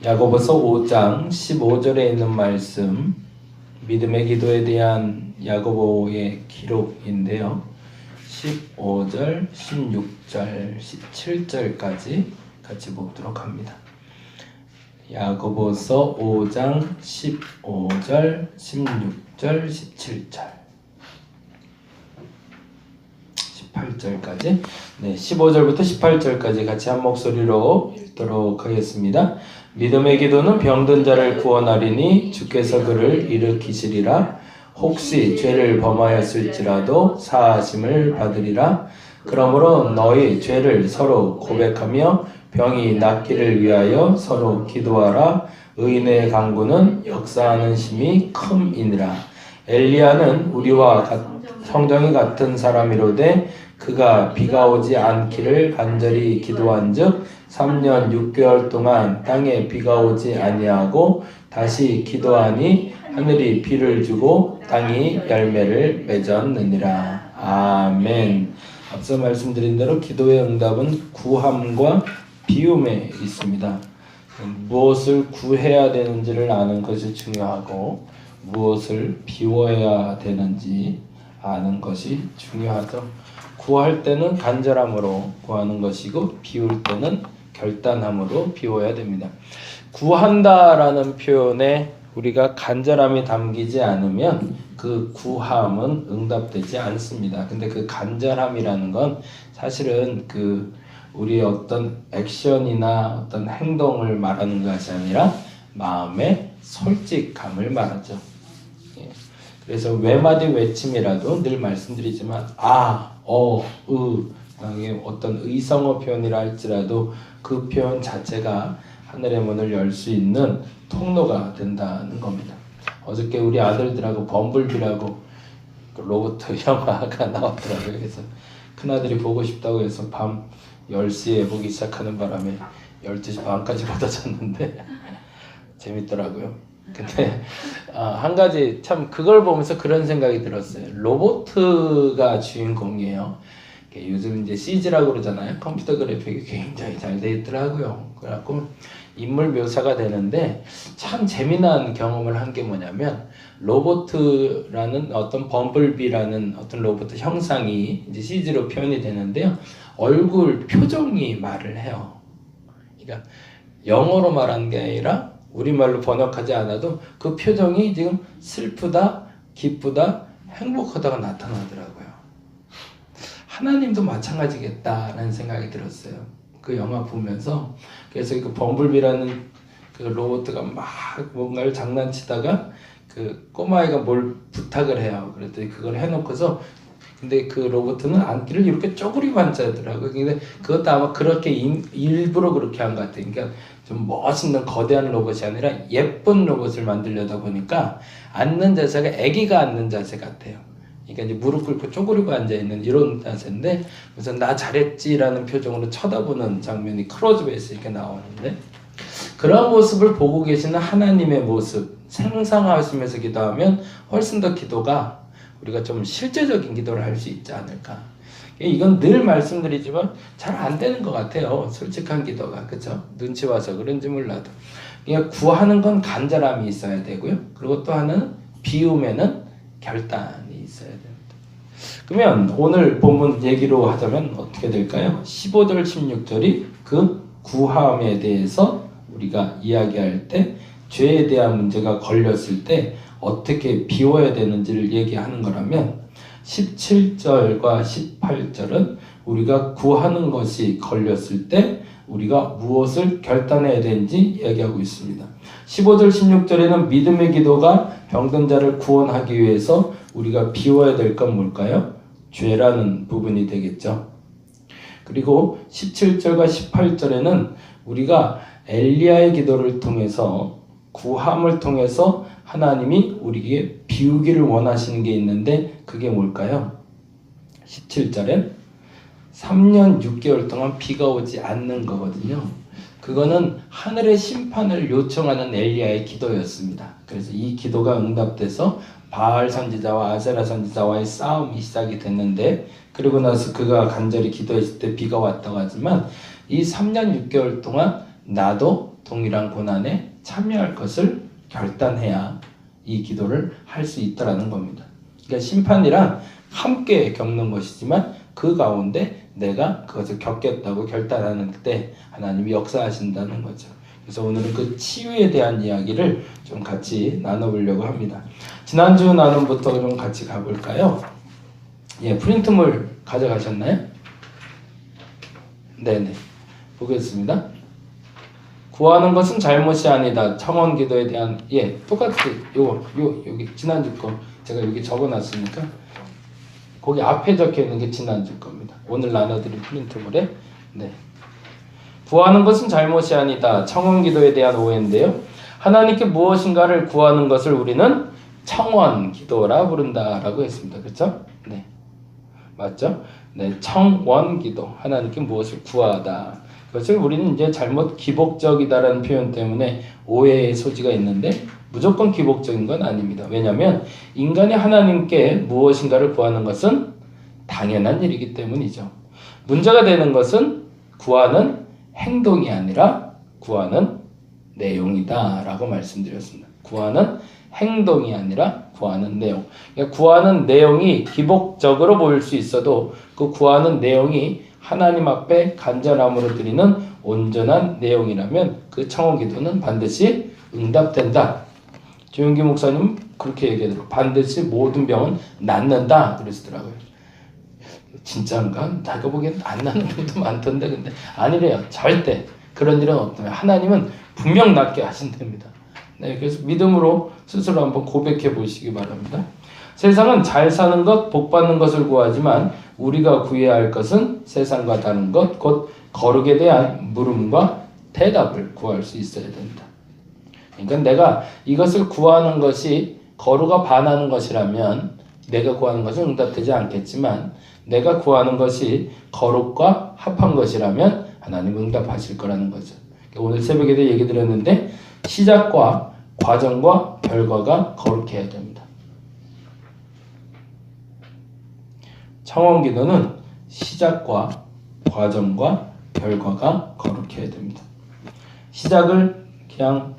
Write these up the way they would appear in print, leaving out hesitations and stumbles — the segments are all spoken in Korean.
야고보서 5장 15절에 있는 말씀, 믿음의 기도에 대한 야고보의 기록인데요. 15절, 16절, 17절까지 같이 보도록 합니다. 야고보서 5장 15절, 16절, 17절, 18절까지 15절부터 18절까지 같이 한 목소리로 읽도록 하겠습니다. 믿음의 기도는 병든 자를 구원하리니 주께서 그를 일으키시리라. 혹시 죄를 범하였을지라도 사하심을 받으리라. 그러므로 너희 죄를 서로 고백하며 병이 낫기를 위하여 서로 기도하라. 의인의 간구는 역사하는 힘이 큼이니라. 엘리야는 우리와 성정이 같은 사람이로되 그가 비가 오지 않기를 간절히 기도한즉 3년 6개월 동안 땅에 비가 오지 아니하고 다시 기도하니 하늘이 비를 주고 땅이 열매를 맺었느니라. 아멘. 앞서 말씀드린 대로 기도의 응답은 구함과 비움에 있습니다. 무엇을 구해야 되는지를 아는 것이 중요하고 무엇을 비워야 되는지 아는 것이 중요하죠. 구할 때는 간절함으로 구하는 것이고 비울 때는 결단함으로 비워야 됩니다. 구한다라는 표현에 우리가 간절함이 담기지 않으면 그 구함은 응답되지 않습니다. 근데 그 간절함이라는 건 사실은 우리의 어떤 액션이나 어떤 행동을 말하는 것이 아니라 마음의 솔직함을 말하죠. 그래서 외마디 외침이라도 늘 말씀드리지만 어떤 의성어 표현이라 할지라도 그 표현 자체가 하늘의 문을 열 수 있는 통로가 된다는 겁니다. 어저께 우리 아들들하고 범블비라고 로봇 영화가 나왔더라고요. 그래서 큰아들이 보고 싶다고 해서 밤 10시에 보기 시작하는 바람에 12시 반까지 보다 잤는데 재밌더라고요. 근데 한 가지 참 그걸 보면서 그런 생각이 들었어요. 로봇가 주인공이에요. 요즘 이제 CG라고 그러잖아요. 컴퓨터 그래픽이 굉장히 잘 돼 있더라고요. 그래갖고 인물 묘사가 되는데 참 재미난 경험을 한 게 뭐냐면 로봇라는 어떤 범블비라는 어떤 로봇 형상이 이제 CG로 표현이 되는데요. 얼굴 표정이 말을 해요. 그러니까 영어로 말하는 게 아니라 우리말로 번역하지 않아도 그 표정이 지금 슬프다, 기쁘다, 행복하다가 나타나더라고요. 하나님도 마찬가지겠다라는 생각이 들었어요. 그 영화 보면서. 그래서 그 범블비라는 그 로봇가 막 뭔가를 장난치다가 그 꼬마아이가 뭘 부탁을 해요. 그랬더니 그걸 해놓고서 근데 그 로봇은 안기를 이렇게 쪼그리고 앉아더라고요. 근데 그것도 아마 그렇게 일부러 그렇게 한 것 같아요. 그러니까 좀 멋있는 거대한 로봇이 아니라 예쁜 로봇을 만들려다 보니까 앉는 자세가 아기가 앉는 자세 같아요. 그러니까 이제 무릎 꿇고 쪼그리고 앉아있는 이런 자세인데 그래서 나 잘했지라는 표정으로 쳐다보는 장면이 클로즈업에서 이렇게 나오는데 그런 모습을 보고 계시는 하나님의 모습 상상하시면서 기도하면 훨씬 더 기도가 우리가 좀 실제적인 기도를 할 수 있지 않을까. 이건 늘 말씀드리지만 잘 안 되는 것 같아요. 솔직한 기도가. 그렇죠? 눈치 와서 그런지 몰라도. 그러니까 구하는 건 간절함이 있어야 되고요. 그리고 또 하나는 비움에는 결단이 있어야 됩니다. 그러면 오늘 본문 얘기로 하자면 어떻게 될까요? 15절 16절이 그 구함에 대해서 우리가 이야기할 때 죄에 대한 문제가 걸렸을 때 어떻게 비워야 되는지를 얘기하는 거라면 17절과 18절은 우리가 구하는 것이 걸렸을 때 우리가 무엇을 결단해야 되는지 이야기하고 있습니다. 15절 16절에는 믿음의 기도가 병든 자를 구원하기 위해서 우리가 비워야 될 건 뭘까요? 죄라는 부분이 되겠죠. 그리고 17절과 18절에는 우리가 엘리야의 기도를 통해서 구함을 통해서 하나님이 우리에게 비우기를 원하시는 게 있는데 그게 뭘까요? 17절엔 3년 6개월 동안 비가 오지 않는 거거든요. 그거는 하늘의 심판을 요청하는 엘리야의 기도였습니다. 그래서 이 기도가 응답돼서 바알 선지자와 아세라 선지자와의 싸움이 시작이 됐는데 그리고 나서 그가 간절히 기도했을 때 비가 왔다고 하지만 이 3년 6개월 동안 나도 동일한 고난에 참여할 것을 결단해야 이 기도를 할 수 있다라는 겁니다. 그러니까 심판이란 함께 겪는 것이지만 그 가운데 내가 그것을 겪겠다고 결단하는 때 하나님이 역사하신다는 거죠. 그래서 오늘은 그 치유에 대한 이야기를 좀 같이 나눠보려고 합니다. 지난주 나눔부터 좀 같이 가볼까요? 예, 프린트물 가져가셨나요? 네네. 보겠습니다. 구하는 것은 잘못이 아니다. 청원 기도에 대한, 예, 똑같이, 여기 지난주 거 제가 여기 적어놨으니까 거기 앞에 적혀 있는 게 지난주 겁니다. 오늘 나눠드린 프린트물에. 네. 구하는 것은 잘못이 아니다. 청원 기도에 대한 오해인데요. 하나님께 무엇인가를 구하는 것을 우리는 청원 기도라 부른다라고 했습니다. 그렇죠? 네. 맞죠? 네. 청원 기도. 하나님께 무엇을 구하다. 그것을 우리는 이제 잘못 기복적이다라는 표현 때문에 오해의 소지가 있는데 무조건 기복적인 건 아닙니다. 왜냐하면 인간이 하나님께 무엇인가를 구하는 것은 당연한 일이기 때문이죠. 문제가 되는 것은 구하는 행동이 아니라 구하는 내용이다 라고 말씀드렸습니다. 구하는 행동이 아니라 구하는 내용. 그러니까 구하는 내용이 기복적으로 보일 수 있어도 그 구하는 내용이 하나님 앞에 간절함으로 드리는 온전한 내용이라면 그 청원 기도는 반드시 응답된다. 조용기 목사님 그렇게 얘기하더라고요. 반드시 모든 병은 낫는다 그러시더라고요. 진짜인가? 내가 보기엔 안 나는 경우도 많던데 근데 아니래요. 절대 그런 일은 없다. 하나님은 분명 낫게 하신답니다. 네, 그래서 믿음으로 스스로 한번 고백해 보시기 바랍니다. 세상은 잘 사는 것, 복 받는 것을 구하지만 우리가 구해야 할 것은 세상과 다른 것, 곧 거룩에 대한 물음과 대답을 구할 수 있어야 된다. 그러니까 내가 이것을 구하는 것이 거룩과 반하는 것이라면 내가 구하는 것은 응답되지 않겠지만 내가 구하는 것이 거룩과 합한 것이라면 하나님 응답하실 거라는 거죠. 오늘 새벽에도 얘기 드렸는데 시작과 과정과 결과가 거룩해야 됩니다. 청원 기도는 시작과 과정과 결과가 거룩해야 됩니다. 시작을 그냥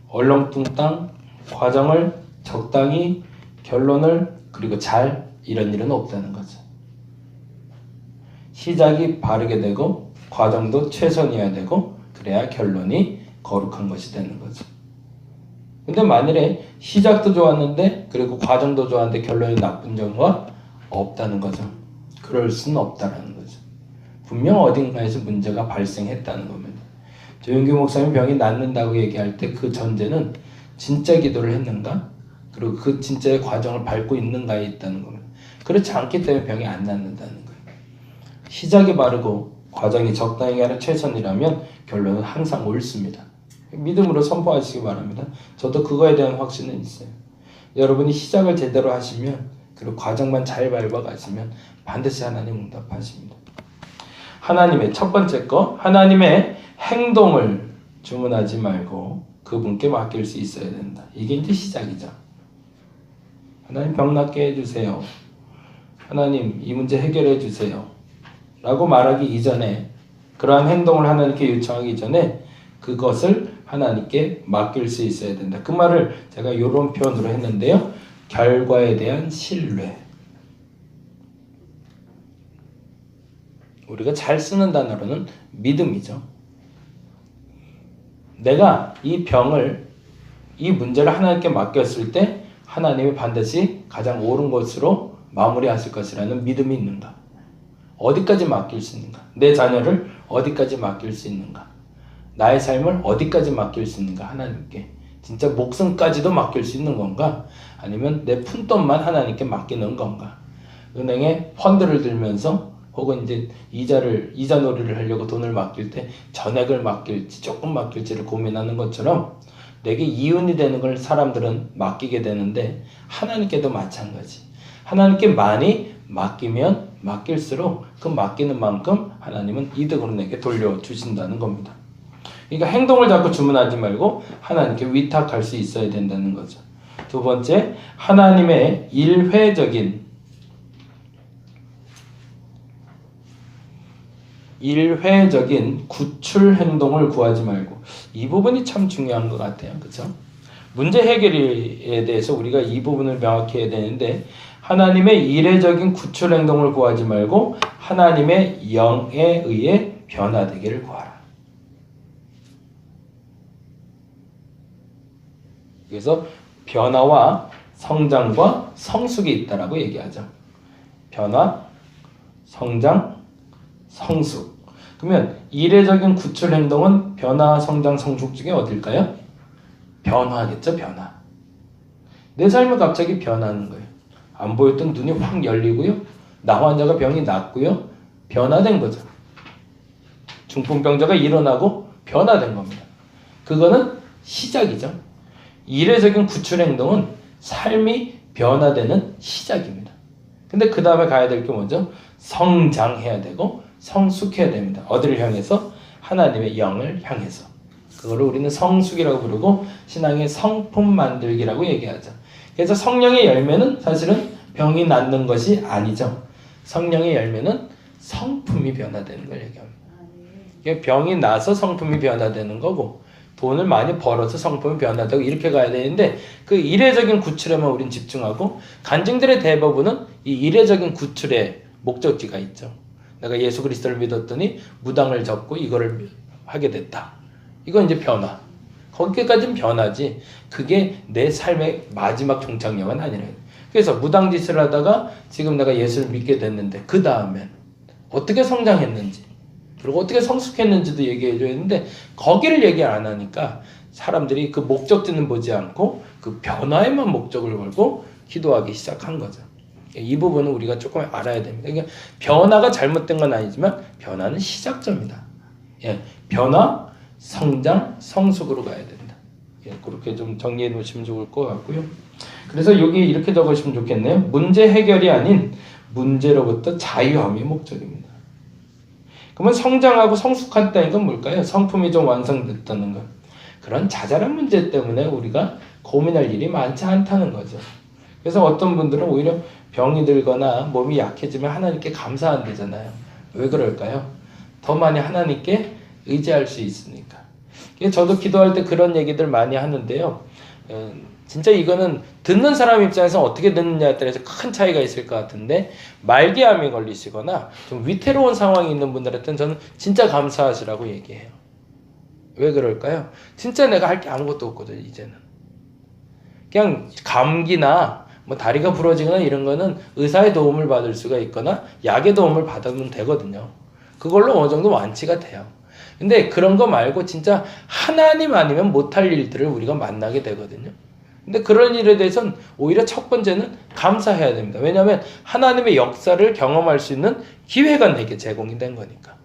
얼렁뚱땅, 과정을 적당히, 결론을 그리고 잘 이런 일은 없다는 거죠. 시작이 바르게 되고 과정도 최선이어야 되고 그래야 결론이 거룩한 것이 되는 거죠. 근데 만일에 시작도 좋았는데 그리고 과정도 좋았는데 결론이 나쁜 경우가 없다는 거죠. 그럴 수는 없다는 거죠. 분명 어딘가에서 문제가 발생했다는 겁니다. 조용규 목사님 병이 낫는다고 얘기할 때 그 전제는 진짜 기도를 했는가? 그리고 그 진짜의 과정을 밟고 있는가에 있다는 겁니다. 그렇지 않기 때문에 병이 안 낫는다는 거예요. 시작이 바르고 과정이 적당히 하는 최선이라면 결론은 항상 옳습니다. 믿음으로 선포하시기 바랍니다. 저도 그거에 대한 확신은 있어요. 여러분이 시작을 제대로 하시면 그리고 과정만 잘 밟아가시면 반드시 하나님 응답하십니다. 하나님의 첫 번째 거, 하나님의 행동을 주문하지 말고 그분께 맡길 수 있어야 된다. 이게 이제 시작이죠. 하나님 병 낫게 해주세요. 하나님 이 문제 해결해 주세요. 라고 말하기 이전에 그러한 행동을 하나님께 요청하기 전에 그것을 하나님께 맡길 수 있어야 된다. 그 말을 제가 이런 표현으로 했는데요. 결과에 대한 신뢰. 우리가 잘 쓰는 단어로는 믿음이죠. 내가 이 병을, 이 문제를 하나님께 맡겼을 때 하나님이 반드시 가장 옳은 것으로 마무리하실 것이라는 믿음이 있는가? 어디까지 맡길 수 있는가? 내 자녀를 어디까지 맡길 수 있는가? 나의 삶을 어디까지 맡길 수 있는가? 하나님께. 진짜 목숨까지도 맡길 수 있는 건가? 아니면 내 푼돈만 하나님께 맡기는 건가? 은행에 펀드를 들면서 혹은 이제 이자 놀이를 하려고 돈을 맡길 때 전액을 맡길지 조금 맡길지를 고민하는 것처럼 내게 이윤이 되는 걸 사람들은 맡기게 되는데 하나님께도 마찬가지. 하나님께 많이 맡기면 맡길수록 그 맡기는 만큼 하나님은 이득으로 내게 돌려주신다는 겁니다. 그러니까 행동을 자꾸 주문하지 말고 하나님께 위탁할 수 있어야 된다는 거죠. 두 번째, 하나님의 일회적인 일회적인 구출 행동을 구하지 말고. 이 부분이 참 중요한 것 같아요. 그렇죠? 문제 해결에 대해서 우리가 이 부분을 명확히 해야 되는데 하나님의 이례적인 구출 행동을 구하지 말고 하나님의 영에 의해 변화되기를 구하라. 그래서 변화와 성장과 성숙이 있다라고 얘기하죠. 변화, 성장, 성숙. 그러면 이례적인 구출 행동은 변화, 성장, 성숙 중에 어딜까요? 변화겠죠, 변화. 내 삶은 갑자기 변하는 거예요. 안 보였던 눈이 확 열리고요. 나 환자가 병이 낫고요. 변화된 거죠. 중풍병자가 일어나고 변화된 겁니다. 그거는 시작이죠. 이례적인 구출 행동은 삶이 변화되는 시작입니다. 근데 그 다음에 가야 될 게 뭐죠? 성장해야 되고 성숙해야 됩니다. 어디를 향해서? 하나님의 영을 향해서. 그거를 우리는 성숙이라고 부르고 신앙의 성품 만들기라고 얘기하죠. 그래서 성령의 열매는 사실은 병이 낫는 것이 아니죠. 성령의 열매는 성품이 변화되는 걸 얘기합니다. 병이 나서 성품이 변화되는 거고 돈을 많이 벌어서 성품이 변화되고 이렇게 가야 되는데 그 이례적인 구출에만 우린 집중하고 간증들의 대부분은 이 이례적인 구출의 목적지가 있죠. 내가 예수 그리스도를 믿었더니 무당을 접고 이거를 하게 됐다. 이건 이제 변화. 거기까지는 변화지 그게 내 삶의 마지막 종착역은 아니래요. 그래서 무당짓을 하다가 지금 내가 예수를 믿게 됐는데 그 다음엔 어떻게 성장했는지 그리고 어떻게 성숙했는지도 얘기해줘야 했는데 거기를 얘기 안 하니까 사람들이 그 목적지는 보지 않고 그 변화에만 목적을 걸고 기도하기 시작한 거죠. 이 부분은 우리가 조금 알아야 됩니다. 그러니까 변화가 잘못된 건 아니지만 변화는 시작점이다. 예, 변화, 성장, 성숙으로 가야 된다. 예, 그렇게 좀 정리해 놓으시면 좋을 것 같고요. 그래서 여기 이렇게 적으시면 좋겠네요. 문제 해결이 아닌 문제로부터 자유함이 목적입니다. 그러면 성장하고 성숙한다는 건 뭘까요? 성품이 좀 완성됐다는 것. 그런 자잘한 문제 때문에 우리가 고민할 일이 많지 않다는 거죠. 그래서 어떤 분들은 오히려 병이 들거나 몸이 약해지면 하나님께 감사한대잖아요. 왜 그럴까요? 더 많이 하나님께 의지할 수 있으니까. 저도 기도할 때 그런 얘기들 많이 하는데요. 진짜 이거는 듣는 사람 입장에서 어떻게 듣느냐에 따라서 큰 차이가 있을 것 같은데 말기암이 걸리시거나 좀 위태로운 상황이 있는 분들한테는 저는 진짜 감사하시라고 얘기해요. 왜 그럴까요? 진짜 내가 할 게 아무것도 없거든요. 이제는 그냥 감기나 뭐 다리가 부러지거나 이런 거는 의사의 도움을 받을 수가 있거나 약의 도움을 받으면 되거든요. 그걸로 어느 정도 완치가 돼요. 근데 그런 거 말고 진짜 하나님 아니면 못할 일들을 우리가 만나게 되거든요. 근데 그런 일에 대해서는 오히려 첫 번째는 감사해야 됩니다. 왜냐하면 하나님의 역사를 경험할 수 있는 기회가 내게 제공이 된 거니까.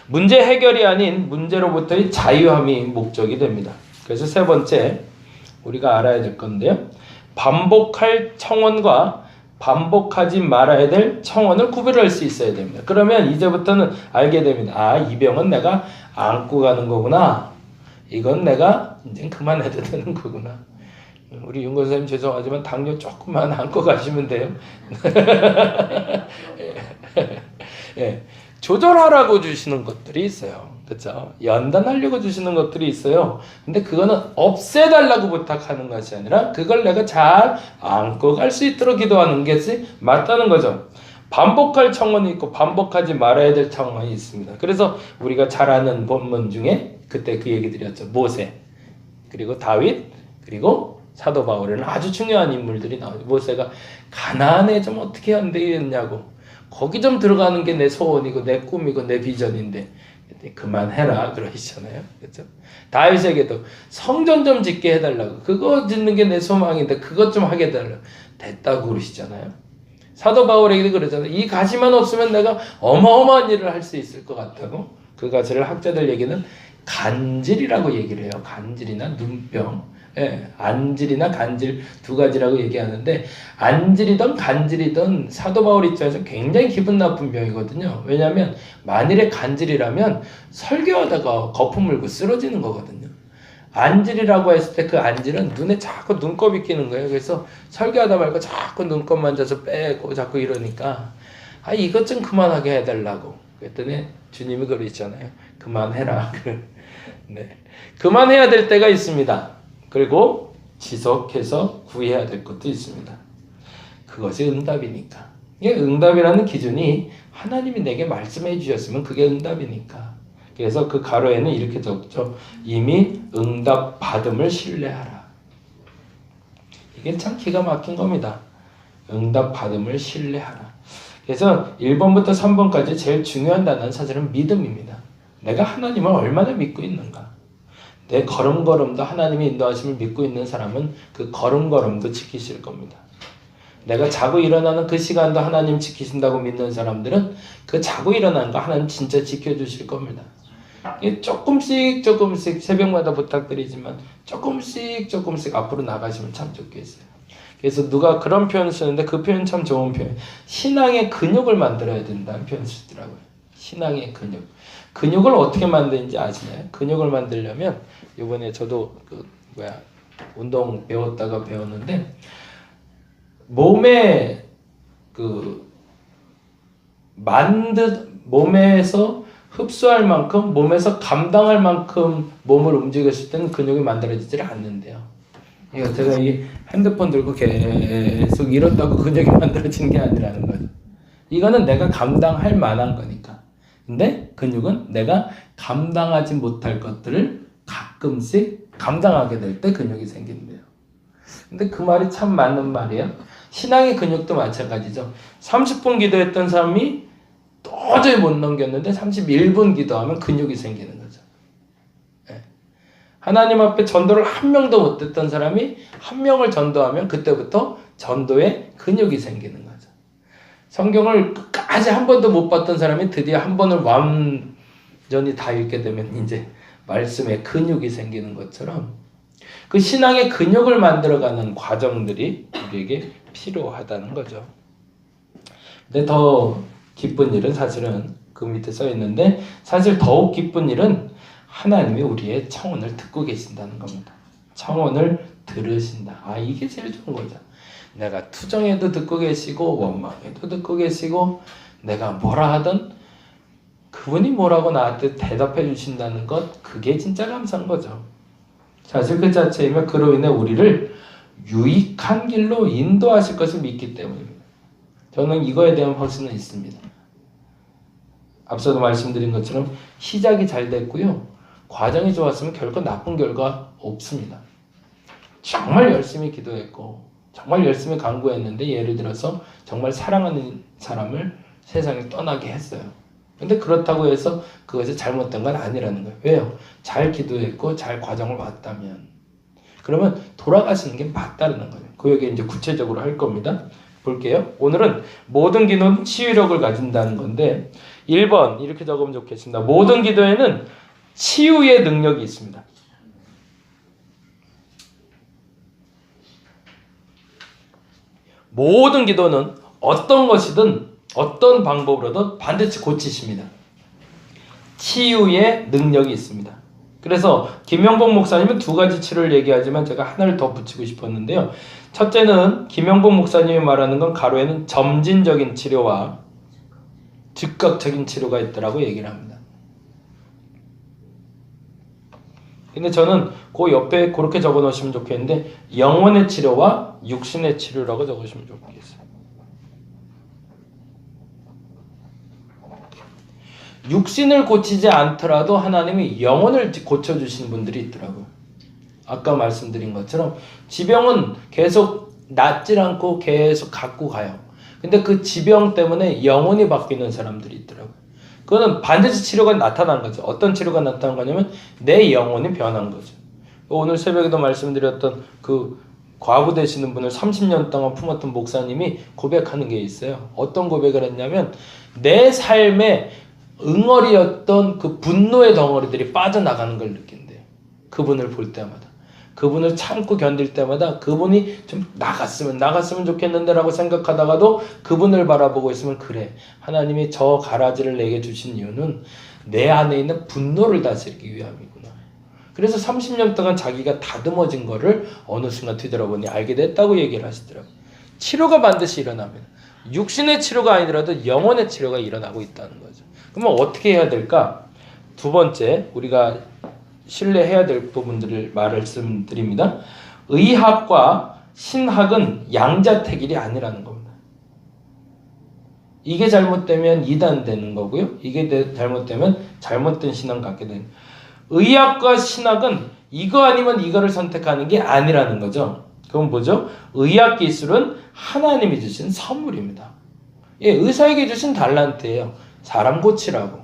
문제 해결이 아닌 문제로부터의 자유함이 목적이 됩니다. 그래서 세 번째 우리가 알아야 될 건데요. 반복할 청원과 반복하지 말아야 될 청원을 구별할 수 있어야 됩니다. 그러면 이제부터는 알게 됩니다. 아, 이 병은 내가 안고 가는 거구나. 이건 내가 이제 그만해도 되는 거구나. 우리 윤건 선생님 죄송하지만 당뇨 조금만 안고 가시면 돼요. 예, 조절하라고 주시는 것들이 있어요. 그렇죠? 연단하려고 주시는 것들이 있어요. 근데 그거는 없애달라고 부탁하는 것이 아니라 그걸 내가 잘 안고 갈 수 있도록 기도하는 것이 맞다는 거죠. 반복할 청원이 있고 반복하지 말아야 될 청원이 있습니다. 그래서 우리가 잘 아는 본문 중에 그때 그 얘기 드렸죠. 모세, 그리고 다윗, 그리고 사도 바울에는 아주 중요한 인물들이 나오죠. 모세가 가나안에 좀 어떻게 안 되겠냐고. 거기 좀 들어가는 게 내 소원이고 내 꿈이고 내 비전인데 그만해라 그러시잖아요. 그렇죠? 다윗에게도 성전 좀 짓게 해달라고. 그거 짓는 게 내 소망인데 그것 좀 하게 해달라고. 됐다고 그러시잖아요. 사도 바울에게도 그러잖아요. 이 가시만 없으면 내가 어마어마한 일을 할 수 있을 것 같다고. 그 가시를 학자들 얘기는 간질이라고 얘기를 해요. 간질이나 눈병. 예, 안질이나 간질 두 가지라고 얘기하는데 안질이든 간질이든 사도 바울 입장에서 굉장히 기분 나쁜 병이거든요. 왜냐하면 만일에 간질이라면 설교하다가 거품 물고 쓰러지는 거거든요. 안질이라고 했을 때 그 안질은 눈에 자꾸 눈곱이 끼는 거예요. 그래서 설교하다 말고 자꾸 눈곱 만져서 빼고 자꾸 이러니까 아 이것 좀 그만하게 해달라고. 그랬더니 주님이 그러시잖아요. 그만해라. 네. 그만해야 될 때가 있습니다. 그리고 지속해서 구해야 될 것도 있습니다. 그것이 응답이니까. 이게 응답이라는 기준이 하나님이 내게 말씀해 주셨으면 그게 응답이니까. 그래서 그 가로에는 이렇게 적죠. 이미 응답 받음을 신뢰하라. 이게 참 기가 막힌 겁니다. 응답 받음을 신뢰하라. 그래서 1번부터 3번까지 제일 중요한 단어는 사실은 믿음입니다. 내가 하나님을 얼마나 믿고 있는가. 내 걸음걸음도 하나님의 인도하심을 믿고 있는 사람은 그 걸음걸음도 지키실 겁니다. 내가 자고 일어나는 그 시간도 하나님 지키신다고 믿는 사람들은 그 자고 일어나는 거 하나님 진짜 지켜주실 겁니다. 조금씩 새벽마다 부탁드리지만 조금씩 앞으로 나가시면 참 좋겠어요. 그래서 누가 그런 표현을 쓰는데 그 표현 참 좋은 표현. 신앙의 근육을 만들어야 된다는 표현을 쓰더라고요. 신앙의 근육. 근육을 어떻게 만드는지 아시나요? 근육을 만들려면 이번에 저도 운동 배웠다가 배웠는데 몸에 몸에서 흡수할 만큼 몸에서 감당할 만큼 몸을 움직였을 때는 근육이 만들어지질 않는데요. 이거 제가 이 핸드폰 들고 계속 이런다고 근육이 만들어지는 게 아니라는 거죠. 이거는 내가 감당할 만한 거니까. 근데 근육은 내가 감당하지 못할 것들을 가끔씩 감당하게 될 때 근육이 생긴대요. 근데 그 말이 참 맞는 말이에요. 신앙의 근육도 마찬가지죠. 30분 기도했던 사람이 도저히 못 넘겼는데 31분 기도하면 근육이 생기는 거죠. 네. 하나님 앞에 전도를 한 명도 못 했던 사람이 한 명을 전도하면 그때부터 전도에 근육이 생기는 거죠. 성경을 끝까지 한 번도 못 봤던 사람이 드디어 한 번을 완전히 다 읽게 되면 이제 말씀에 근육이 생기는 것처럼 그 신앙의 근육을 만들어가는 과정들이 우리에게 필요하다는 거죠. 근데 더 기쁜 일은 사실은 그 밑에 써 있는데 사실 더욱 기쁜 일은 하나님이 우리의 청혼을 듣고 계신다는 겁니다. 청혼을 들으신다. 이게 제일 좋은 거죠. 내가 투정해도 듣고 계시고 원망해도 듣고 계시고 내가 뭐라 하든 그분이 뭐라고 나한테 대답해 주신다는 것, 그게 진짜 감사한 거죠. 사실 그 자체이면 그로 인해 우리를 유익한 길로 인도하실 것을 믿기 때문입니다. 저는 이거에 대한 확신은 있습니다. 앞서도 말씀드린 것처럼 시작이 잘 됐고요. 과정이 좋았으면 결코 나쁜 결과 없습니다. 정말 열심히 기도했고 정말 열심히 간구했는데 예를 들어서 정말 사랑하는 사람을 세상에 떠나게 했어요. 근데 그렇다고 해서 그것이 잘못된 건 아니라는 거예요. 왜요? 잘 기도했고 잘 과정을 왔다면 그러면 돌아가시는 게 맞다는 거예요. 그 얘기 이제 구체적으로 할 겁니다. 볼게요. 오늘은 모든 기도는 치유력을 가진다는 건데 1번 이렇게 적으면 좋겠습니다. 모든 기도에는 치유의 능력이 있습니다. 모든 기도는 어떤 것이든 어떤 방법으로든 반드시 고치십니다. 치유의 능력이 있습니다. 그래서 김영복 목사님은 두 가지 치료를 얘기하지만 제가 하나를 더 붙이고 싶었는데요. 첫째는 김영복 목사님이 말하는 건 가로에는 점진적인 치료와 즉각적인 치료가 있다라고 얘기를 합니다. 근데 저는 그 옆에 그렇게 적어 놓으시면 좋겠는데 영혼의 치료와 육신의 치료라고 적으시면 좋겠어요. 육신을 고치지 않더라도 하나님이 영혼을 고쳐주시는 분들이 있더라고요. 아까 말씀드린 것처럼 지병은 계속 낫질 않고 계속 갖고 가요. 근데 그 지병 때문에 영혼이 바뀌는 사람들이 있더라고요. 그거는 반드시 치료가 나타난 거죠. 어떤 치료가 나타난 거냐면 내 영혼이 변한 거죠. 오늘 새벽에도 말씀드렸던 그 과부 되시는 분을 30년 동안 품었던 목사님이 고백하는 게 있어요. 어떤 고백을 했냐면 내 삶에 응어리였던 그 분노의 덩어리들이 빠져나가는 걸 느낀대요. 그분을 볼 때마다. 그분을 참고 견딜 때마다 그분이 좀 나갔으면 좋겠는데 라고 생각하다가도 그분을 바라보고 있으면 그래. 하나님이 저 가라지를 내게 주신 이유는 내 안에 있는 분노를 다스리기 위함이구나. 그래서 30년 동안 자기가 다듬어진 거를 어느 순간 뒤돌아보니 알게 됐다고 얘기를 하시더라고요. 치료가 반드시 일어납니다. 육신의 치료가 아니더라도 영혼의 치료가 일어나고 있다는 거죠. 그러면 어떻게 해야 될까? 두 번째 우리가 신뢰해야 될 부분들을 말씀드립니다. 의학과 신학은 양자택일이 아니라는 겁니다. 이게 잘못되면 이단되는 거고요. 이게 잘못되면 잘못된 신앙 갖게 되는 거예요. 의학과 신학은 이거 아니면 이거를 선택하는 게 아니라는 거죠. 그건 뭐죠? 의학 기술은 하나님이 주신 선물입니다. 예, 의사에게 주신 달란트예요. 사람 고치라고.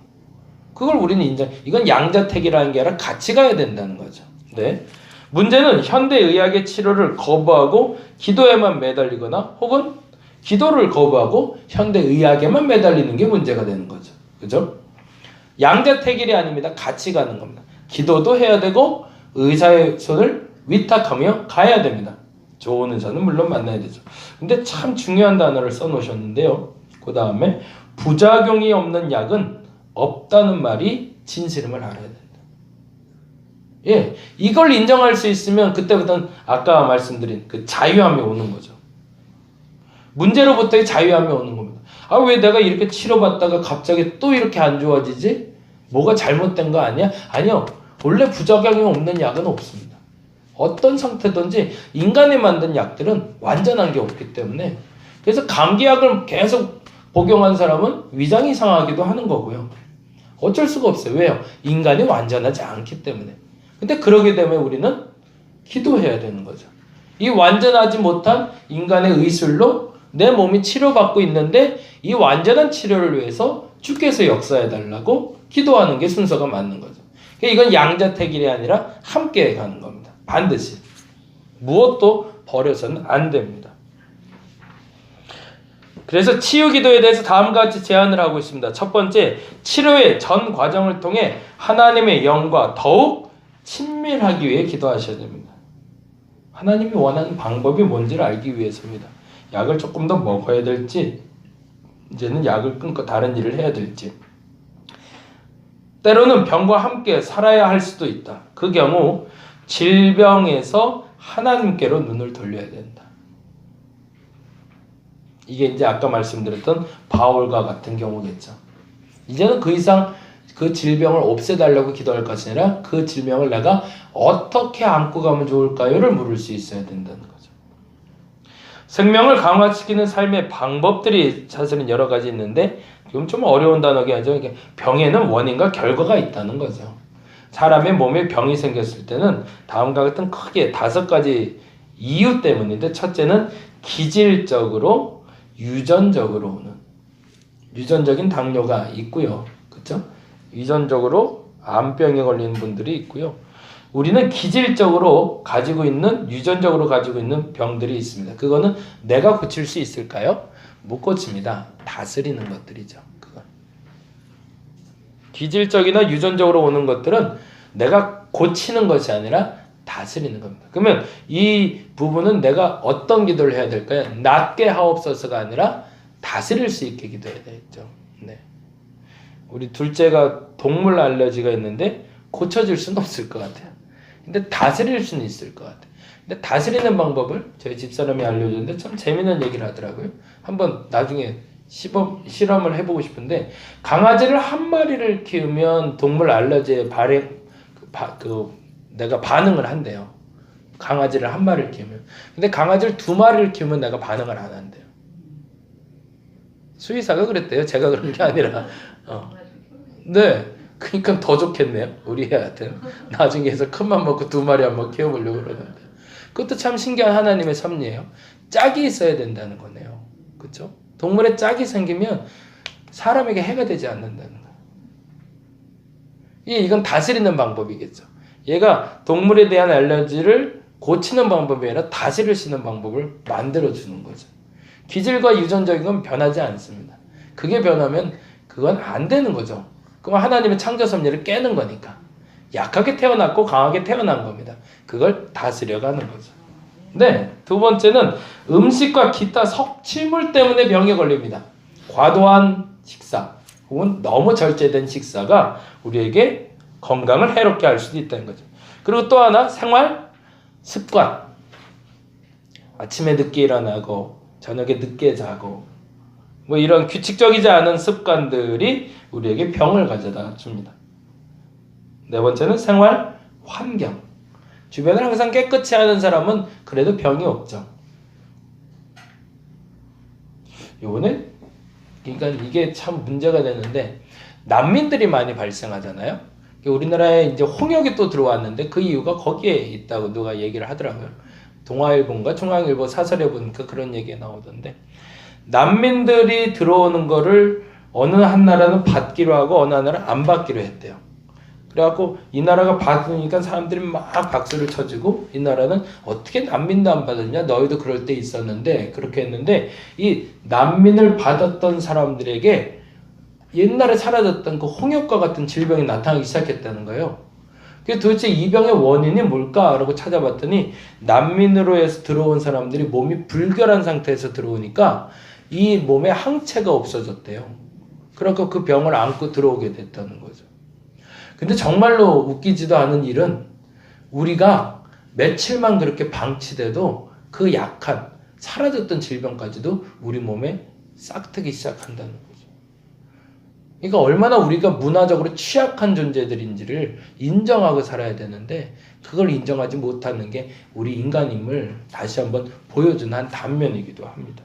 그걸 우리는 이건 양자택이라는 게 아니라 같이 가야 된다는 거죠. 네. 문제는 현대의학의 치료를 거부하고 기도에만 매달리거나 혹은 기도를 거부하고 현대의학에만 매달리는 게 문제가 되는 거죠. 그죠? 양자택일이 아닙니다. 같이 가는 겁니다. 기도도 해야 되고 의사의 손을 위탁하며 가야 됩니다. 좋은 의사는 물론 만나야 되죠. 근데 참 중요한 단어를 써놓으셨는데요. 그 다음에 부작용이 없는 약은 없다는 말이 진실임을 알아야 된다. 예, 이걸 인정할 수 있으면 그때부터는 아까 말씀드린 그 자유함이 오는 거죠. 문제로부터의 자유함이 오는 겁니다. 아, 왜 내가 이렇게 치료받다가 갑자기 또 이렇게 안 좋아지지? 뭐가 잘못된 거 아니야? 아니요. 원래 부작용이 없는 약은 없습니다. 어떤 상태든지 인간이 만든 약들은 완전한 게 없기 때문에 그래서 감기약을 계속 복용한 사람은 위장이 상하기도 하는 거고요. 어쩔 수가 없어요. 왜요? 인간이 완전하지 않기 때문에. 근데 그러게 되면 우리는 기도해야 되는 거죠. 이 완전하지 못한 인간의 의술로 내 몸이 치료받고 있는데 이 완전한 치료를 위해서 주께서 역사해달라고 기도하는 게 순서가 맞는 거죠. 이건 양자택일이 아니라 함께 가는 겁니다. 반드시. 무엇도 버려서는 안 됩니다. 그래서 치유기도에 대해서 다음과 같이 제안을 하고 있습니다. 첫 번째, 치료의 전 과정을 통해 하나님의 영과 더욱 친밀하기 위해 기도하셔야 됩니다. 하나님이 원하는 방법이 뭔지를 알기 위해서입니다. 약을 조금 더 먹어야 될지, 이제는 약을 끊고 다른 일을 해야 될지. 때로는 병과 함께 살아야 할 수도 있다. 그 경우 질병에서 하나님께로 눈을 돌려야 된다. 이게 이제 아까 말씀드렸던 바울과 같은 경우겠죠. 이제는 그 이상 그 질병을 없애달라고 기도할 것이 아니라 그 질병을 내가 어떻게 안고 가면 좋을까요를 물을 수 있어야 된다는 거죠. 생명을 강화시키는 삶의 방법들이 사실은 여러 가지 있는데 지금 좀 어려운 단어긴 하죠. 병에는 원인과 결과가 있다는 거죠. 사람의 몸에 병이 생겼을 때는 다음과 같은 크게 5가지 이유 때문인데, 첫째는 기질적으로 유전적으로 오는 유전적인 당뇨가 있고요. 그렇죠? 유전적으로 암병에 걸리는 분들이 있고요. 우리는 기질적으로 가지고 있는, 유전적으로 가지고 있는 병들이 있습니다. 그거는 내가 고칠 수 있을까요? 못 고칩니다. 다스리는 것들이죠. 그건. 기질적이나 유전적으로 오는 것들은 내가 고치는 것이 아니라 다스리는 겁니다. 그러면 이 부분은 내가 어떤 기도를 해야 될까요? 낫게 하옵소서가 아니라 다스릴 수 있게 기도해야 되겠죠. 네. 우리 둘째가 동물 알러지가 있는데 고쳐질 수는 없을 것 같아요. 근데 다스릴 수는 있을 것 같아요. 근데 다스리는 방법을 저희 집사람이 알려줬는데 참 재미있는 얘기를 하더라고요. 한번 나중에 실험을 해보고 싶은데, 강아지를 한 마리를 키우면 동물 알러지에 내가 반응을 한대요. 강아지를 한 마리를 키우면. 근데 강아지를 2마리를 키우면 내가 반응을 안 한대요. 수의사가 그랬대요. 제가 그런 게 아니라. 네. 그러니까 더 좋겠네요. 우리 애한테는. 나중에 해서 큰맘 먹고 2마리 한번 키워보려고 그러는데. 그것도 참 신기한 하나님의 섭리예요. 짝이 있어야 된다는 거네요. 그렇죠? 동물에 짝이 생기면 사람에게 해가 되지 않는다는 거예요. 이건 다스리는 방법이겠죠. 얘가 동물에 대한 알러지를 고치는 방법이 아니라 다스릴 수 있는 방법을 만들어주는 거죠. 기질과 유전적인 건 변하지 않습니다. 그게 변하면 그건 안 되는 거죠. 그럼 하나님의 창조 섭리를 깨는 거니까. 약하게 태어났고 강하게 태어난 겁니다. 그걸 다스려가는 거죠. 네, 두 번째는 음식과 기타 섭취물 때문에 병에 걸립니다. 과도한 식사 혹은 너무 절제된 식사가 우리에게 건강을 해롭게 할 수도 있다는 거죠. 그리고 또 하나, 생활 습관. 아침에 늦게 일어나고 저녁에 늦게 자고 뭐 이런 규칙적이지 않은 습관들이 우리에게 병을 가져다 줍니다. 네 번째는 생활 환경. 주변을 항상 깨끗이 하는 사람은 그래도 병이 없죠. 요번에 그러니까 이게 참 문제가 되는데 난민들이 많이 발생하잖아요. 우리나라에 이제 홍역이 또 들어왔는데 그 이유가 거기에 있다고 누가 얘기를 하더라고요. 동아일보인가 중앙일보 사설에 보니까 그런 얘기가 나오던데 난민들이 들어오는 거를 어느 한 나라는 받기로 하고 어느 한 나라는 안 받기로 했대요. 그래갖고 이 나라가 받으니까 사람들이 막 박수를 쳐주고 이 나라는 어떻게 난민도 안 받았냐? 너희도 그럴 때 있었는데 그렇게 했는데 이 난민을 받았던 사람들에게 옛날에 사라졌던 그 홍역과 같은 질병이 나타나기 시작했다는 거예요. 그게 도대체 이 병의 원인이 뭘까라고 찾아봤더니 난민으로 해서 들어온 사람들이 몸이 불결한 상태에서 들어오니까 이 몸에 항체가 없어졌대요. 그러니까 그 병을 안고 들어오게 됐다는 거죠. 근데 정말로 웃기지도 않은 일은 우리가 며칠만 그렇게 방치돼도 그 약한 사라졌던 질병까지도 우리 몸에 싹트기 시작한다는 거죠. 그러니까 얼마나 우리가 문화적으로 취약한 존재들인지를 인정하고 살아야 되는데 그걸 인정하지 못하는 게 우리 인간임을 다시 한번 보여주는 한 단면이기도 합니다.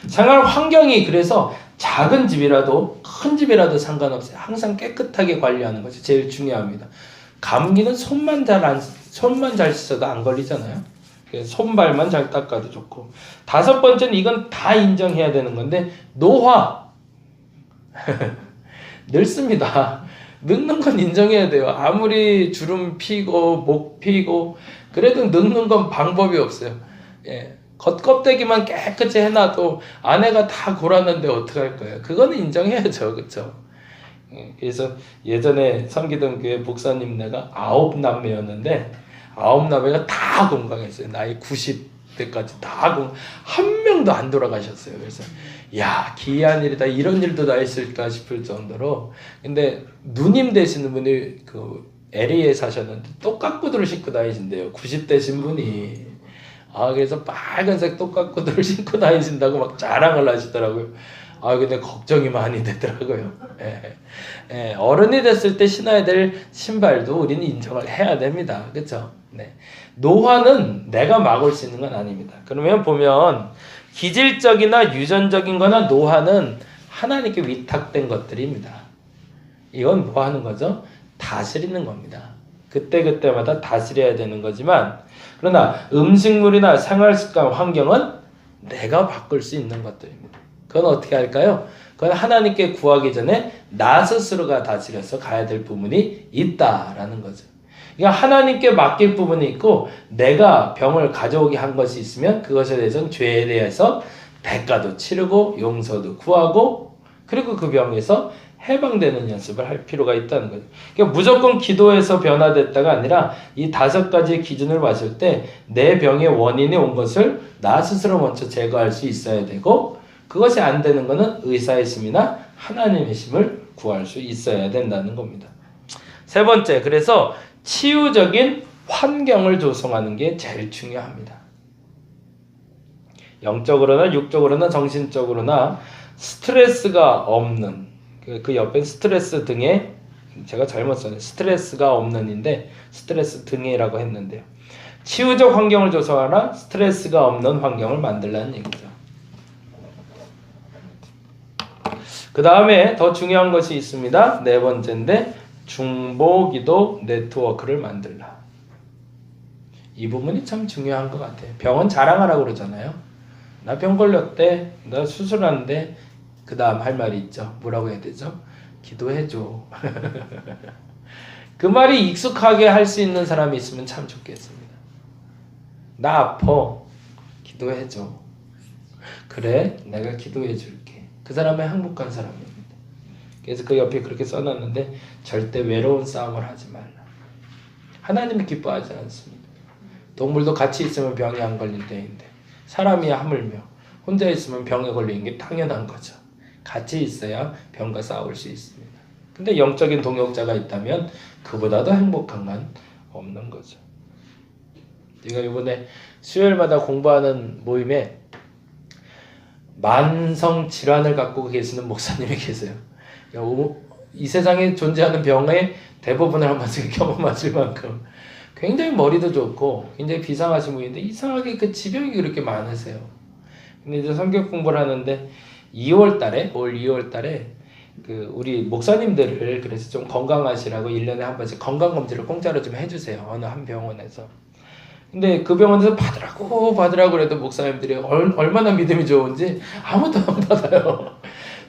생활 환경이 그래서 작은 집이라도 큰 집이라도 상관없어요. 항상 깨끗하게 관리하는 것이 제일 중요합니다. 감기는 손만 잘 씻어도 안 걸리잖아요. 손발만 잘 닦아도 좋고. 다섯 번째는 이건 다 인정해야 되는 건데 노화. 늙습니다. 늙는 건 인정해야 돼요. 아무리 주름 피고 목 피고 그래도 늙는 건 방법이 없어요. 예. 겉껍데기만 깨끗이 해놔도 아내가 다 골았는데 어떡할 거예요. 그거는 인정해야죠. 그렇죠? 그래서 예전에 섬기던 교회 목사님네가 9남매였는데 9남매가 다 건강했어요. 나이 90대까지 다 한 명도 안 돌아가셨어요. 그래서 야 기이한 일이다. 이런 일도 다 있을까 싶을 정도로. 근데 누님 되시는 분이 그 LA에 사셨는데 똑같구두를 신고 다니신대요. 90대신 분이. 그래서 빨간색 똑같구두를 신고 다니신다고 막 자랑을 하시더라고요. 근데 걱정이 많이 되더라고요. 어른이 됐을 때 신어야 될 신발도 우리는 인정을 해야 됩니다. 그렇죠? 네. 노화는 내가 막을 수 있는 건 아닙니다. 그러면 보면 기질적이나 유전적인 거나 노화는 하나님께 위탁된 것들입니다. 이건 뭐 하는 거죠? 다스리는 겁니다. 그때그때마다 다스려야 되는 거지만 그러나 음식물이나 생활습관, 환경은 내가 바꿀 수 있는 것들입니다. 그건 어떻게 할까요? 그건 하나님께 구하기 전에 나 스스로가 다스려서 가야 될 부분이 있다라는 거죠. 그러니까 하나님께 맡길 부분이 있고 내가 병을 가져오게 한 것이 있으면 그것에 대해서는 죄에 대해서 대가도 치르고 용서도 구하고 그리고 그 병에서 해방되는 연습을 할 필요가 있다는 거죠. 그러니까 무조건 기도해서 변화됐다가 아니라 이 5가지의 기준을 봤을 때 내 병의 원인이 온 것을 나 스스로 먼저 제거할 수 있어야 되고 그것이 안 되는 것은 의사의 힘이나 하나님의 힘을 구할 수 있어야 된다는 겁니다. 세 번째, 그래서 치유적인 환경을 조성하는 게 제일 중요합니다. 영적으로나 육적으로나 정신적으로나 스트레스가 없는 그 옆에 스트레스 등에 제가 잘못 썼네요. 스트레스가 없는인데 스트레스 등이라고 했는데요. 치유적 환경을 조성하나 스트레스가 없는 환경을 만들라는 얘기죠. 그 다음에 더 중요한 것이 있습니다. 네 번째인데 중보기도 네트워크를 만들라. 이 부분이 참 중요한 것 같아요. 병은 자랑하라고 그러잖아요. 나 병 걸렸대. 나 수술하는데 그 다음 할 말이 있죠. 뭐라고 해야 되죠? 기도해줘. 그 말이 익숙하게 할 수 있는 사람이 있으면 참 좋겠습니다. 나 아파. 기도해줘. 그래, 내가 기도해줄게. 그 사람은 행복한 사람입니다. 그래서 그 옆에 그렇게 써놨는데 절대 외로운 싸움을 하지 말라. 하나님이 기뻐하지 않습니다. 동물도 같이 있으면 병이 안 걸릴 때인데 사람이 하물며 혼자 있으면 병에 걸리는 게 당연한 거죠. 같이 있어야 병과 싸울 수 있습니다. 근데 영적인 동역자가 있다면 그보다도 행복한 건 없는 거죠. 제가 이번에 수요일마다 공부하는 모임에 만성 질환을 갖고 계시는 목사님이 계세요. 이 세상에 존재하는 병의 대부분을 한 번씩 경험하실 만큼 굉장히 머리도 좋고 굉장히 비상하신 분인데 이상하게 그 지병이 그렇게 많으세요. 근데 이제 성경 공부를 하는데 올 2월 달에 그 우리 목사님들을 그래서 좀 건강하시라고 1년에 한 번씩 건강검진을 공짜로 좀 해주세요. 어느 한 병원에서. 근데 그 병원에서 받으라고 그래도 목사님들이 얼마나 믿음이 좋은지 아무도 안 받아요.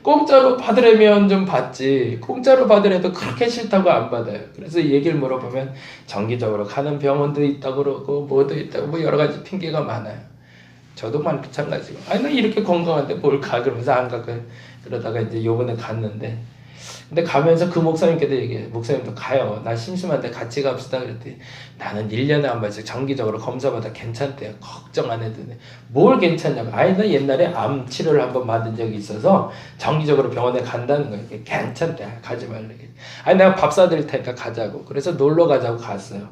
공짜로 받으려면 좀 받지, 공짜로 받으려도 그렇게 싫다고 안 받아요. 그래서 이 얘기를 물어보면 정기적으로 가는 병원도 있다고 그러고 뭐도 있다고 뭐 여러 가지 핑계가 많아요. 저도 마찬가지고 나 이렇게 건강한데 뭘 가 그러면서 안 가고 그러다가 이제 요번에 갔는데 근데 가면서 그 목사님께도 얘기해요. 목사님도 가요. 나 심심한데 같이 갑시다. 그랬더니 나는 1년에 한 번씩 정기적으로 검사받아 괜찮대요. 걱정 안 해도 돼. 뭘 괜찮냐고. 나 옛날에 암 치료를 한번 받은 적이 있어서 정기적으로 병원에 간다는 거예요. 괜찮대. 가지 말래. 내가 밥 사드릴 테니까 가자고. 그래서 놀러 가자고 갔어요.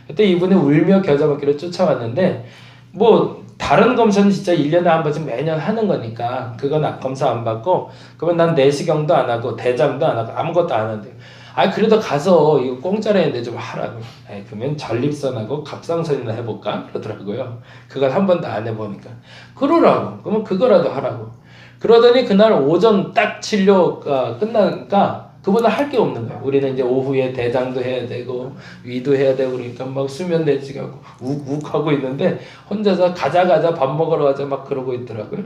그때 이분이 울며 겨자 먹기로 쫓아왔는데 뭐 다른 검사는 진짜 1년에 한 번씩 매년 하는 거니까 그건 검사 안 받고 그러면 난 내시경도 안 하고 대장도 안 하고 아무것도 안 하는데 그래도 가서 이거 공짜로 했는데 좀 하라고. 그러면 전립선하고 갑상선이나 해볼까? 그러더라고요. 그걸 한 번도 안 해보니까 그러라고. 그러면 그거라도 하라고. 그러더니 그날 오전 딱 진료가 끝나니까 그보다 할 게 없는 거예요. 우리는 이제 오후에 대장도 해야 되고 위도 해야 되고 그러니까 막 수면 대치하고 욱욱 하고 있는데 혼자서 가자 밥 먹으러 가자 막 그러고 있더라고요.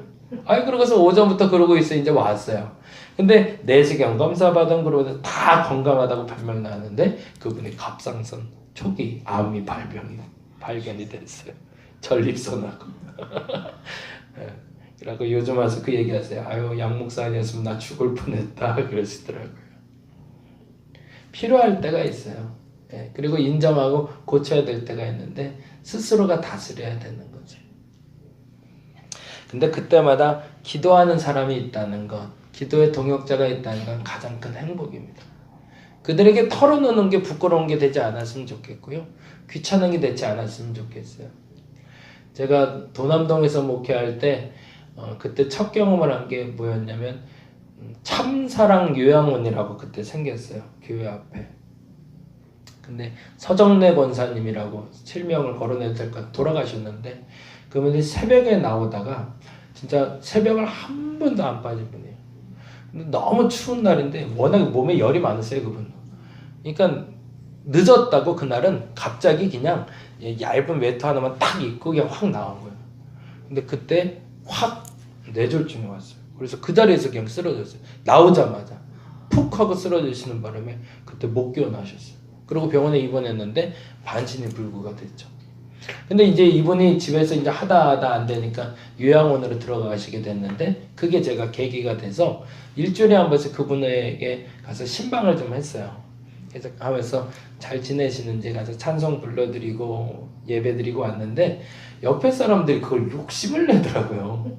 그러고서 오전부터 그러고 있어 이제 왔어요. 근데 내시경 검사 받은 그러고 다 건강하다고 판명 나왔는데 그분이 갑상선 초기 암이 발견이 됐어요. 전립선하고. 그래갖고 요즘 와서 그 얘기하세요. 양 목사 아니었으면 나 죽을 뻔했다 그러시더라고요. 필요할 때가 있어요. 그리고 인정하고 고쳐야 될 때가 있는데 스스로가 다스려야 되는 거죠. 근데 그때마다 기도하는 사람이 있다는 것, 기도의 동역자가 있다는 건 가장 큰 행복입니다. 그들에게 털어놓는 게 부끄러운 게 되지 않았으면 좋겠고요. 귀찮은 게 되지 않았으면 좋겠어요. 제가 도남동에서 목회할 때 그때 첫 경험을 한 게 뭐였냐면 참사랑 요양원이라고 그때 생겼어요. 교회 앞에. 근데 서정래 권사님이라고 실명을 거론해도 될까 돌아가셨는데 그분이 새벽에 나오다가 진짜 새벽을 한 번도 안 빠진 분이에요. 근데 너무 추운 날인데 워낙 몸에 열이 많으세요 그분. 그러니까 늦었다고 그날은 갑자기 그냥 얇은 외투 하나만 딱 입고 그냥 확 나온 거예요. 근데 그때 확 뇌졸중이 왔어요. 그래서 그 자리에서 그냥 쓰러졌어요. 나오자마자 푹 하고 쓰러지시는 바람에 그때 못 깨어나셨어요. 그리고 병원에 입원했는데 반신이 불구가 됐죠. 근데 이제 이분이 집에서 이제 하다 안 되니까 요양원으로 들어가시게 됐는데 그게 제가 계기가 돼서 일주일에 한 번씩 그분에게 가서 신방을 좀 했어요. 그래서 하면서 잘 지내시는지 가서 찬송 불러드리고 예배드리고 왔는데 옆에 사람들이 그걸 욕심을 내더라고요.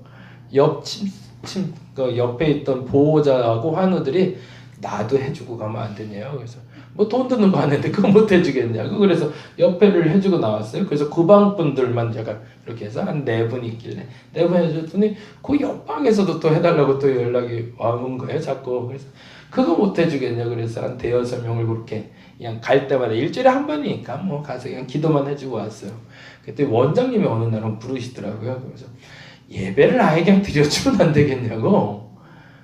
그 옆에 있던 보호자하고 환우들이 나도 해주고 가면 안 되냐고. 그래서 뭐 돈 드는 거 아닌데 그거 못 해주겠냐고. 그래서 옆에를 해주고 나왔어요. 그래서 그 방분들만 제가 이렇게 해서 한 4분 있길래 4분 해줬더니 그 옆방에서도 또 해달라고 또 연락이 와온 거예요 자꾸. 그래서 그거 못 해주겠냐고. 그래서 한 5-6명을 그렇게 그냥 갈 때마다 일주일에 한 번이니까 뭐 가서 그냥 기도만 해주고 왔어요. 그때 원장님이 어느 날은 부르시더라고요. 그래서 예배를 아예 그냥 드려주면 안 되겠냐고.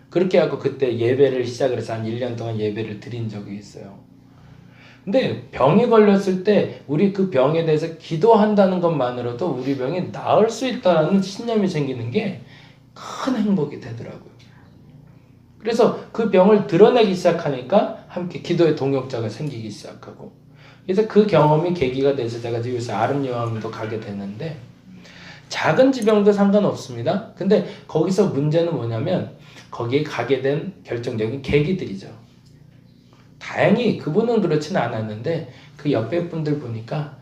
그렇게 하고 그때 예배를 시작을 해서 한 1년 동안 예배를 드린 적이 있어요. 근데 병이 걸렸을 때 우리 그 병에 대해서 기도한다는 것만으로도 우리 병이 나을 수 있다는 신념이 생기는 게 큰 행복이 되더라고요. 그래서 그 병을 드러내기 시작하니까 함께 기도의 동역자가 생기기 시작하고, 그래서 그 경험이 계기가 돼서 제가 지금 요새 아름여왕도 가게 됐는데, 작은 지병도 상관없습니다. 근데 거기서 문제는 뭐냐면 거기에 가게 된 결정적인 계기들이죠. 다행히 그분은 그렇지는 않았는데 그 옆에 분들 보니까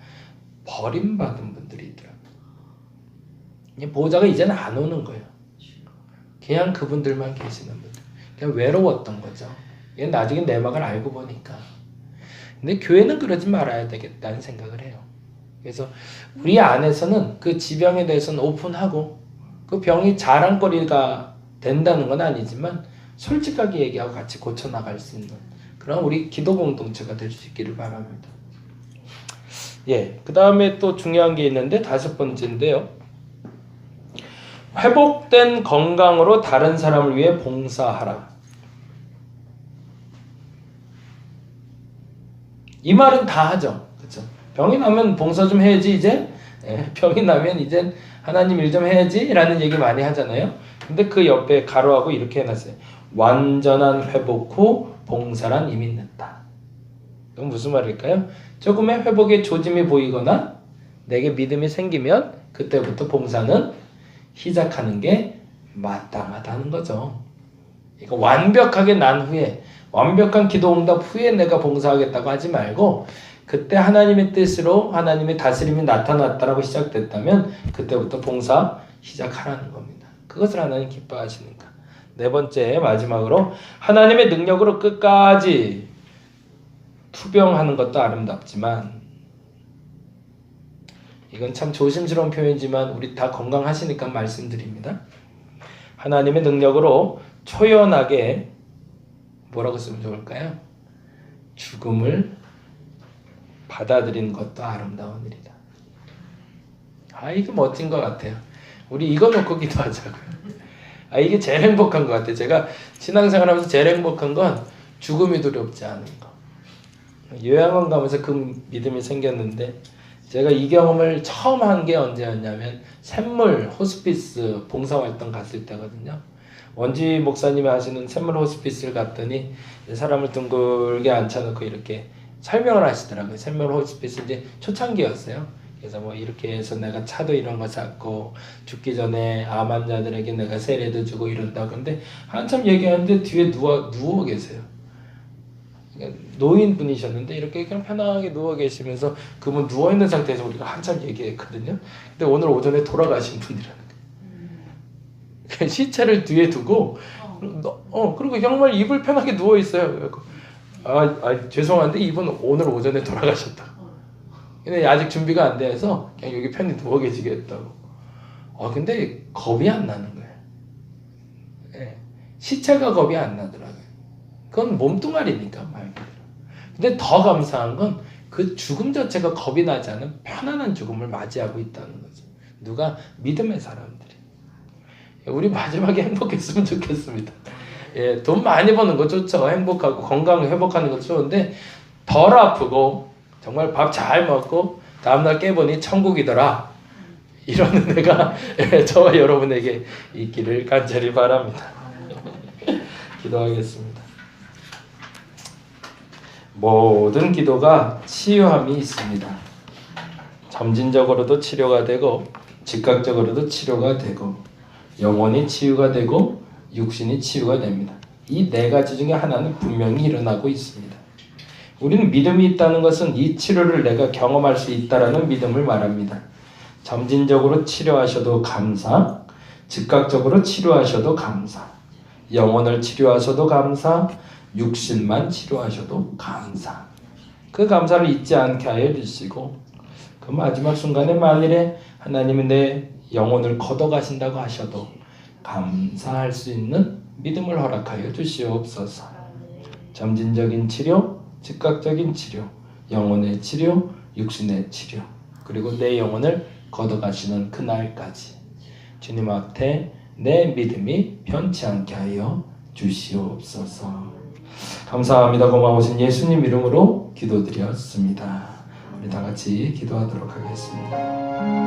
버림받은 분들이 있더라고요. 보호자가 이제는 안 오는 거예요. 그냥 그분들만 계시는 분들. 그냥 외로웠던 거죠. 얘 나중에 내막을 알고 보니까. 근데 교회는 그러지 말아야 되겠다는 생각을 해요. 그래서 우리 안에서는 그 지병에 대해서는 오픈하고 그 병이 자랑거리가 된다는 건 아니지만 솔직하게 얘기하고 같이 고쳐나갈 수 있는 그런 우리 기도 공동체가 될 수 있기를 바랍니다. 예, 그 다음에 또 중요한 게 있는데 5번째인데요. 회복된 건강으로 다른 사람을 위해 봉사하라. 이 말은 다 하죠. 그렇죠? 병이 나면 봉사 좀 해야지 이제. 예, 병이 나면 이제 하나님 일 좀 해야지 라는 얘기 많이 하잖아요. 근데 그 옆에 가로하고 이렇게 해놨어요. 완전한 회복 후 봉사란 이미 늦다. 이건 무슨 말일까요? 조금의 회복의 조짐이 보이거나 내게 믿음이 생기면 그때부터 봉사는 시작하는 게 마땅하다는 거죠. 이거 완벽하게 난 후에 완벽한 기도 응답 후에 내가 봉사하겠다고 하지 말고 그때 하나님의 뜻으로 하나님의 다스림이 나타났다라고 시작됐다면 그때부터 봉사 시작하라는 겁니다. 그것을 하나님 기뻐하시는가. 4번째 마지막으로 하나님의 능력으로 끝까지 투병하는 것도 아름답지만 이건 참 조심스러운 표현이지만 우리 다 건강하시니까 말씀드립니다. 하나님의 능력으로 초연하게 뭐라고 쓰면 좋을까요? 죽음을 받아들이는 것도 아름다운 일이다. 이게 멋진 것 같아요. 우리 이거 놓고 기도하자고요. 이게 제일 행복한 것 같아요. 제가 신앙생활하면서 제일 행복한 건 죽음이 두렵지 않은 거. 요양원 가면서 그 믿음이 생겼는데 제가 이 경험을 처음 한 게 언제였냐면 샘물 호스피스 봉사활동 갔을 때거든요. 원지 목사님이 하시는 샘물 호스피스를 갔더니 사람을 둥글게 앉혀놓고 이렇게 설명을 하시더라고요. 샘물 호스피스 이제 초창기였어요. 그래서 뭐 이렇게 해서 내가 차도 이런 거 샀고 죽기 전에 암 환자들에게 내가 세례도 주고 이런다. 근데 한참 얘기하는데 뒤에 누워 계세요. 노인분이셨는데 이렇게 그냥 편하게 누워 계시면서 그분 누워 있는 상태에서 우리가 한참 얘기했거든요. 근데 오늘 오전에 돌아가신 분이라는 거예요. 시체를 뒤에 두고 그리고 정말 이불 편하게 누워 있어요. 죄송한데 이분 오늘 오전에 돌아가셨다. 근데 아직 준비가 안 돼서 그냥 여기 편히 누워 계시겠다고. 근데 겁이 안 나는 거예요. 예. 시체가 겁이 안 나더라고요. 그건 몸뚱아리니까 말 그대로. 근데 더 감사한 건 그 죽음 자체가 겁이 나지 않은 편안한 죽음을 맞이하고 있다는 거죠. 누가? 믿음의 사람들이. 우리 마지막에 행복했으면 좋겠습니다. 예, 돈 많이 버는 거 좋죠. 행복하고 건강 회복하는 거 좋은데 덜 아프고 정말 밥 잘 먹고 다음날 깨보니 천국이더라. 이런 은혜가 저와 여러분에게 있기를 간절히 바랍니다. 기도하겠습니다. 모든 기도가 치유함이 있습니다. 점진적으로도 치료가 되고 즉각적으로도 치료가 되고 영혼이 치유가 되고 육신이 치유가 됩니다. 이 4가지 중에 하나는 분명히 일어나고 있습니다. 우리는 믿음이 있다는 것은 이 치료를 내가 경험할 수 있다라는 믿음을 말합니다. 점진적으로 치료하셔도 감사, 즉각적으로 치료하셔도 감사, 영혼을 치료하셔도 감사, 육신만 치료하셔도 감사. 그 감사를 잊지 않게 하여 주시고 그 마지막 순간에 만일에 하나님이 내 영혼을 걷어가신다고 하셔도 감사할 수 있는 믿음을 허락하여 주시옵소서. 점진적인 치료, 즉각적인 치료, 영혼의 치료, 육신의 치료, 그리고 내 영혼을 걷어가시는 그날까지 주님 앞에 내 믿음이 변치 않게 하여 주시옵소서. 감사합니다. 고마우신 예수님 이름으로 기도드렸습니다. 우리 다 같이 기도하도록 하겠습니다.